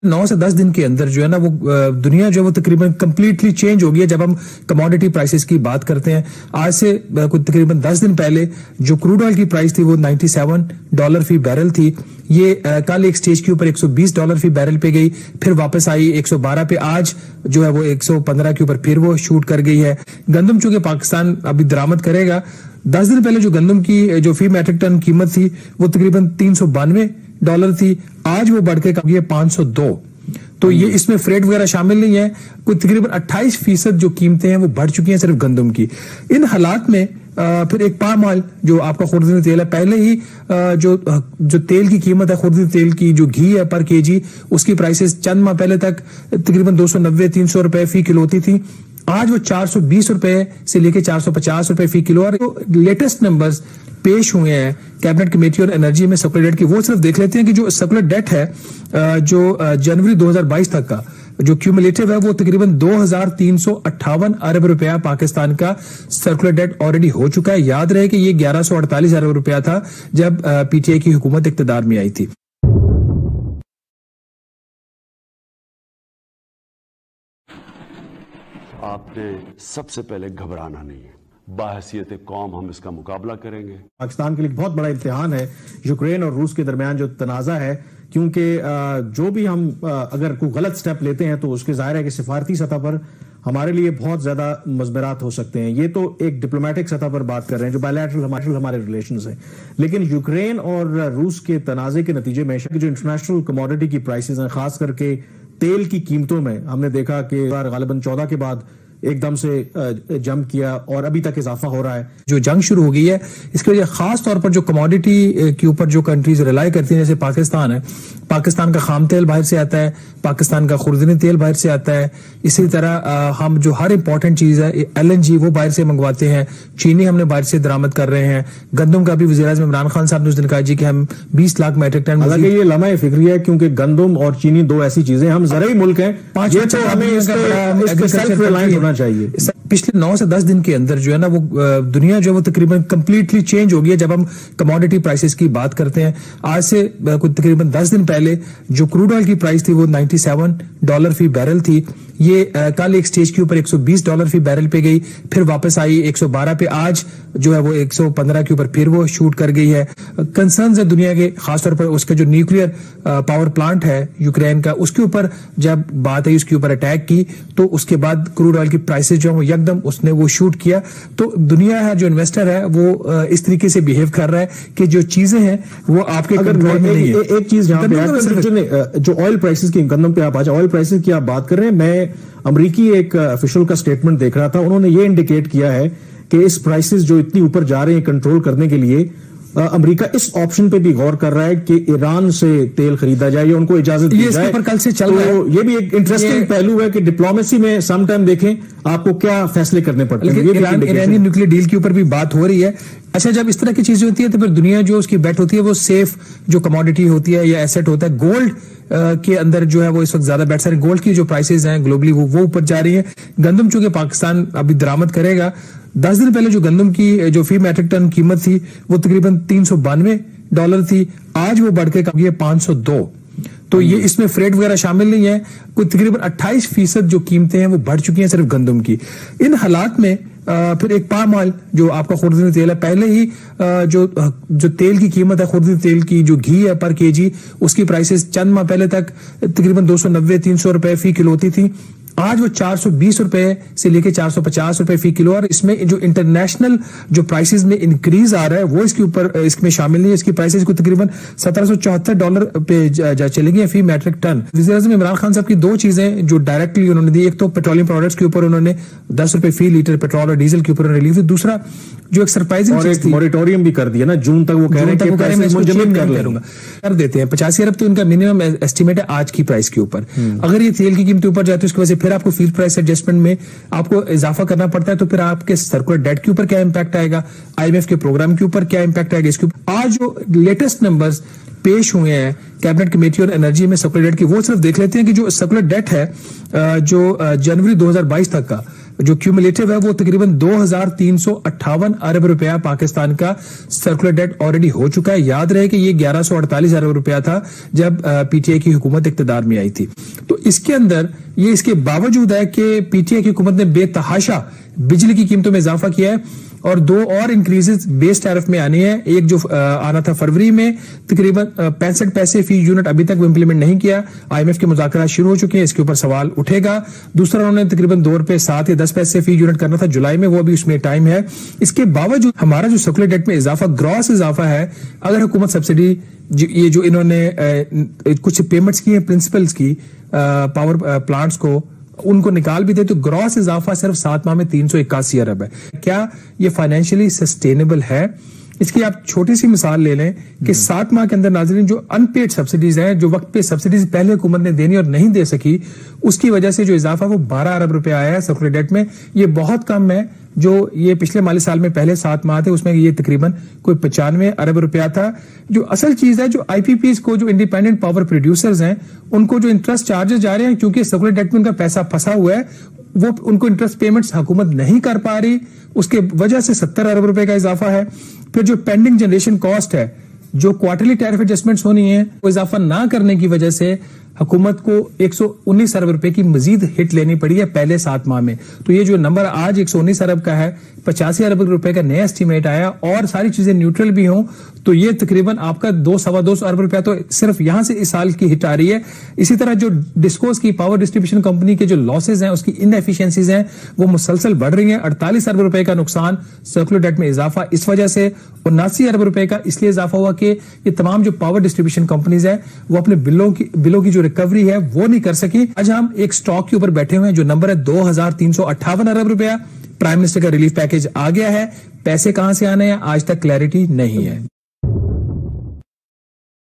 9 से 10 दिन के अंदर जो है ना वो दुनिया जो है वो तकरीबन कंप्लीटली चेंज हो गई है। जब हम कमोडिटी प्राइसेस की बात करते हैं, आज से तकरीबन 10 दिन पहले जो क्रूड ऑयल की प्राइस थी वो $97 फी बैरल थी। ये कल एक स्टेज के ऊपर $120 फी बैरल पे गई, फिर वापस आई 112 पे, आज जो है वो 115 के ऊपर फिर वो शूट कर गई है। गंदम चूंकि पाकिस्तान अभी दरामद करेगा, 10 दिन पहले जो गंदम की जो फी मैट्रिक टन कीमत थी वो तकरीबन $392 थी, आज वो बढ़ के है 502। तो ये इसमें फ्रेट वगैरह शामिल नहीं है। कोई तकरीबन 28% जो कीमतें हैं वो बढ़ चुकी हैं सिर्फ गंदम की। इन हालात में फिर एक पाम ऑयल जो आपका खुर्दनी तेल है, पहले ही जो तेल की कीमत है, खुर्दनी तेल की जो घी है पर केजी, उसकी प्राइसेस चंद माह पहले तक तकरीबन 290-300 रुपए फी किलो होती थी, आज वो 420 रुपए से लेकर 450 रुपए फी किलो। और लेटेस्ट नंबर्स पेश हुए हैं कैबिनेट कमेटी और एनर्जी में सर्कुलर डेट की, वो सिर्फ देख लेते हैं कि जो सर्कुलर डेट है जो जनवरी 2022 तक का जो क्यूमुलेटिव है वो तकरीबन 2358 अरब रुपया पाकिस्तान का सर्कुलर डेट ऑलरेडी हो चुका है। याद रहे कि ये 1148 अरब रुपया था जब पीटीआई की हुकूमत इक्तदार में आई थी। आपने सबसे पहले घबराना नहीं है, बाहसियत कौम हम इसका मुकाबला करेंगे। पाकिस्तान के लिए बहुत बड़ा इम्तिहान है यूक्रेन और रूस के दरमियान जो तनाज़ा है, क्योंकि जो भी हम अगर कोई गलत स्टेप लेते हैं तो उसके जाहिर है कि सिफारती सतह पर हमारे लिए बहुत ज्यादा मजबरात हो सकते हैं। ये तो एक डिप्लोमेटिक सतह पर बात कर रहे हैं जो बायलैटरल हमारे रिलेशंस हैं, लेकिन यूक्रेन और रूस के तनाज़े के नतीजे में जो इंटरनेशनल कमोडिटी की प्राइसेस हैं, खास करके तेल की कीमतों में हमने देखा कि गालिबन 14 के बाद एकदम से जंप किया और अभी तक इजाफा हो रहा है। जो जंग शुरू हो गई है इसके वजह खास तौर पर जो कमोडिटी के ऊपर जो कंट्रीज रिलाई करती हैं, जैसे पाकिस्तान है, पाकिस्तान का खाम तेल बाहर से आता है, पाकिस्तान का खुर्दनी तेल बाहर से आता है, इसी तरह हम जो हर इंपॉर्टेंट चीज है LNG वो बाहर से मंगवाते हैं, चीनी हमने बाहर से दरामद कर रहे हैं, गंदम का भी वज़ीर-ए-आज़म इमरान खान साहब ने उस दिन कहा जी कि हम 20 लाख मैट्रिक टन। हालांकि ये लम्हा फिक्री है क्योंकि गंदम और चीनी दो ऐसी चीजें, हम ज़रूरी मुल्क हैं, ये तो हमें इसके सेल्फ रिलायंस होना चाहिए। पिछले 9 से 10 दिन के अंदर जो है ना वो दुनिया जो है वो तकरीबन कंप्लीटली चेंज हो गई है। जब हम कमोडिटी प्राइसेस की बात करते हैं, आज से तकरीबन 10 दिन पहले जो क्रूड ऑयल की प्राइस थी वो $97 फी बैरल थी। ये कल एक स्टेज के ऊपर $120 फी बैरल पे गई, फिर वापस आई 112 पे, आज जो है वो 115 के ऊपर फिर वो शूट कर गई है। कंसर्न्स है दुनिया के, खासतौर पर उसका जो न्यूक्लियर पावर प्लांट है यूक्रेन का, उसके ऊपर जब बात आई, उसके ऊपर अटैक की, तो उसके बाद क्रूड ऑयल की प्राइसेस जो है वो एकदम उसने वो शूट किया। तो दुनिया है जो इन्वेस्टर है वो इस तरीके से बिहेव कर रहा है कि जो चीजें हैं वो आपके कंट्रोल में नहीं है। एक चीज जो ऑयल प्राइसेस की, गंदम पे आप आज ऑयल प्राइसेस की आप बात कर रहे हैं, मैं अमरीकी एक ऑफिशियल का स्टेटमेंट देख रहा था, उन्होंने ये इंडिकेट किया है कि इस प्राइसेस जो इतनी ऊपर जा रहे हैं कंट्रोल करने के लिए अमेरिका इस ऑप्शन पे भी गौर कर रहा है कि ईरान से तेल खरीदा जाए या उनको इजाजत दी जाए। पर कल से चल रहा है। ये भी एक इंटरेस्टिंग पहलू है कि डिप्लोमेसी में सम टाइम देखें आपको क्या फैसले करने पड़ते हैं। ईरानी न्यूक्लियर डील के ऊपर भी बात हो रही है। अच्छा, जब इस तरह की चीजें होती है तो फिर दुनिया जो उसकी बेट होती है वो सेफ जो कमोडिटी होती है या एसेट होता है, गोल्ड के अंदर जो है वो इस वक्त ज्यादा बेट्स हैं। गोल्ड की जो प्राइसेस हैं ग्लोबली वो ऊपर जा रही है। गंदम चूंकि पाकिस्तान अभी दरामद करेगा, 10 दिन पहले जो गंदम की जो फी मैट्रिक टन कीमत थी वो तकरीबन $392 थी, आज वो बढ़ के 502। तो ये इसमें फ्रेट वगैरह शामिल नहीं है। कोई तकरीबन 28% जो कीमतें हैं वो बढ़ चुकी हैं सिर्फ गंदम की। इन हालात में फिर एक पाम ऑयल जो आपका खुर्दनी तेल है, पहले ही जो तेल की कीमत है, खुर्दनी तेल की जो घी है पर केजी, उसकी प्राइसेस चंद माह पहले तक तकरीबन 290-300 रुपए फी किलो होती थी, आज वो 420 रुपए से लेकर 450 रुपए फी किलो। और इसमें जो इंटरनेशनल जो प्राइसेस में इंक्रीज आ रहा है वो इसके ऊपर इसमें शामिल नहीं है। इसकी प्राइसेस को तकरीबन $1774 पे चलेंगी फी मैट्रिक टन। वज़ीर-ए-आज़म इमरान खान साहब की दो चीजें जो डायरेक्टली उन्होंने दी, एक तो पेट्रोलियम प्रोडक्ट्स के ऊपर उन्होंने 10 रुपए फी लीटर पेट्रोल और डीजल के ऊपर उन्होंने ली थी। दूसरा जो एक सरप्राइजिंग चीज थी, मॉरिटोरियम भी कर दिया ना, जून तक वो कह रहे हैं कर देते हैं। 85 अरब तो इनका मिनिमम एस्टिमेट है आज की प्राइस के ऊपर। अगर ये तेल की कीमत ऊपर जाती है उसकी वजह से फिर आपको फीड प्राइस एडजस्टमेंट में आपको इजाफा करना पड़ता है, तो फिर आपके सर्कुलर डेट के ऊपर क्या इंपैक्ट आएगा, IMF के प्रोग्राम के ऊपर क्या इंपैक्ट आएगा, इसके ऊपर आज जो लेटेस्ट नंबर्स पेश हुए हैं कैबिनेट कमेटी और एनर्जी में सर्कुलर डेट की, वो सिर्फ देख लेते हैं कि जो सर्कुलर डेट है जो जनवरी 2022 तक का जो क्यूमुलेटिव है वो तकरीबन 2358 अरब रुपया पाकिस्तान का सर्कुलर डेट ऑलरेडी हो चुका है। याद रहे कि ये 1148 अरब रुपया था जब पीटीआई की हुकूमत इख्तिदार में आई थी। तो इसके अंदर ये इसके बावजूद है कि पीटीआई की हुकूमत ने बेतहाशा बिजली की कीमतों में इजाफा किया है और 2 और इंक्रीजेस बेस टैरिफ में आनी है। एक जो आना था फरवरी में तकरीबन 65 पैसे फी यूनिट, अभी तक वो इंप्लीमेंट नहीं किया। आईएमएफ के मुज़ाकरात शुरू हो चुके हैं, इसके ऊपर सवाल उठेगा। दूसरा उन्होंने तकरीबन 2 रुपए 7 या 10 पैसे फी यूनिट करना था जुलाई में, वो भी उसमें टाइम है। इसके बावजूद हमारा जो सर्कुलर डेट में इजाफा, ग्रॉस इजाफा है, अगर हुकूमत सब्सिडी ये जो इन्होंने कुछ पेमेंट्स की है प्रिंसिपल्स की पावर प्लांट्स को, उनको निकाल भी दे तो ग्रॉस इजाफा सिर्फ 7 माह में 381 अरब है। क्या ये फाइनेंशियली सस्टेनेबल है? इसकी आप छोटी सी मिसाल ले लें कि 7 माह के अंदर नाज़रीन जो अनपेड सब्सिडीज हैं, जो वक्त पे सब्सिडीज पहले हुकूमत ने देनी और नहीं दे सकी, उसकी वजह से जो इजाफा वो 12 अरब रुपए आया है सर्कुलर डेट में। ये बहुत कम है। जो ये पिछले माली साल में पहले 7 माह थे उसमें ये तकरीबन कोई 95 अरब रुपया था। जो असल चीज है, जो आईपीपीज को, जो इंडिपेंडेंट पावर प्रोड्यूसर्स हैं, उनको जो इंटरेस्ट चार्जेस जा रहे हैं, क्योंकि सर्कुलर डेट में उनका पैसा फंसा हुआ है, वो उनको इंटरेस्ट पेमेंट्स हुकूमत नहीं कर पा रही, उसके वजह से 70 अरब रुपए का इजाफा है। फिर जो पेंडिंग जनरेशन कॉस्ट है, जो क्वार्टरली टैरिफ एडजस्टमेंट्स होनी है, वो इजाफा ना करने की वजह से हुकूमत को 119 अरब रुपए की मजीद हिट लेनी पड़ी है पहले 7 माह में। तो ये जो नंबर आज 119 अरब का है, 85 अरब रुपए का नया एस्टीमेट आया और सारी चीजें न्यूट्रल भी हों तो ये तकरीबन आपका 2-2.25 अरब रुपया तो सिर्फ यहां से इस साल की हिट आ रही है। इसी तरह जो डिस्कोस की पावर डिस्ट्रीब्यूशन कंपनी के जो लॉसेज हैं, उसकी इनएफिशिएंसीज हैं, वो मुसलसल बढ़ रही हैं। 48 अरब रुपए का नुकसान सर्कुलर डेट में इजाफा इस वजह से, 79 अरब रुपए का इसलिए इजाफा हुआ कि ये तमाम जो पावर डिस्ट्रीब्यूशन कंपनीज हैं वो अपने बिलों की जो रिकवरी है वो नहीं कर सकी। आज हम एक स्टॉक के ऊपर बैठे हुए हैं, जो नंबर है 2358 अरब रुपया। प्राइम मिनिस्टर का रिलीफ पैकेज आ गया है, पैसे कहां से आने हैं आज तक क्लैरिटी नहीं है।